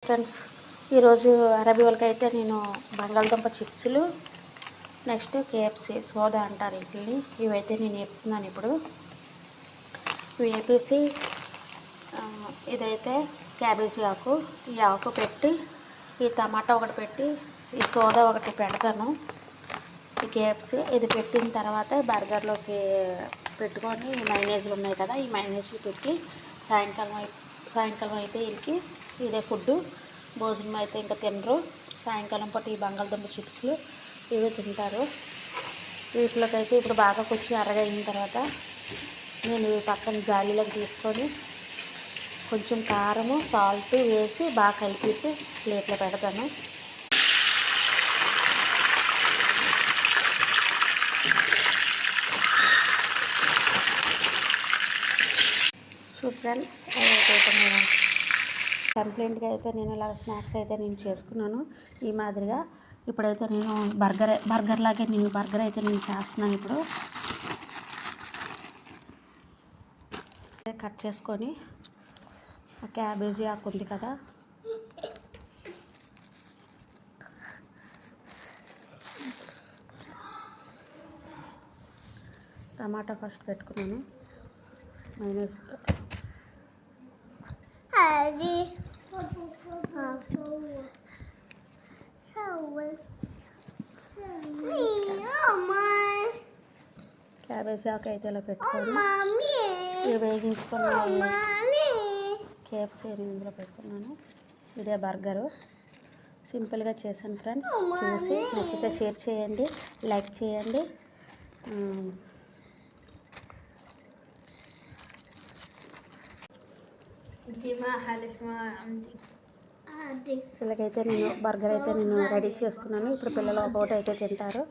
Friends, ఈరోజు అరబీ వాళ్ళకి అయితే నేను బంగాళదుంప చిప్స్లు, నెక్స్ట్ కేఎఫ్సి సోదా అంటారు వీటిని, ఇవైతే నేను వేపుతున్నాను. ఇప్పుడు ఇవి వేపేసి ఇదైతే క్యాబేజీ ఆకు, ఈ ఆకు పెట్టి ఈ టమాటా ఒకటి పెట్టి ఈ సోదా ఒకటి పెడతాను. ఈ కేఎఫ్సి ఇది పెట్టిన తర్వాత బర్గర్లోకి పెట్టుకొని మైనీస్లు ఉన్నాయి కదా, ఈ మైనీస్లు పెట్టి సాయంకాలం అయితే వీళ్ళకి ఇదే ఫుడ్డు. భోజనం అయితే ఇంకా తినరు. సాయంకాలం పాటు ఈ బంగాళదుంప చిప్స్లు ఇవే తింటారు. వీటిలోకైతే ఇప్పుడు బాగా కొంచెం అరగైన తర్వాత నేను ఇవి పక్కన జాలీలోకి తీసుకొని కొంచెం కారము సాల్ట్ వేసి బాగా కలిపేసి ప్లేట్లో పెడతాను. సో ఫ్రెండ్స్, అయితే నేను కంప్లైంట్గా అయితే నేను ఇలా స్నాక్స్ అయితే నేను చేసుకున్నాను ఈ మాదిరిగా. ఇప్పుడైతే నేను బర్గర్ లాగే బర్గర్ అయితే నేను చేస్తున్నాను. ఇప్పుడు కట్ చేసుకొని క్యాబేజీ ఆకు ఉంది కదా, టమాటా ఫస్ట్ పెట్టుకున్నాను. మైనస్ క్యాబేజీ ఆకు అయితే ఇలా పెట్టుకొని వేగించుకున్న కేఎఫ్సీ ఇందులో పెట్టుకున్నాను. ఇదే బర్గరు, సింపుల్గా చేశాను ఫ్రెండ్స్. చూసి నచ్చితే షేర్ చేయండి, లైక్ చేయండి. పిల్లలకైతే నేను బర్గర్ అయితే నేను రెడీ చేసుకున్నాను. ఇప్పుడు పిల్లలు ఒకటి అయితే తింటారు.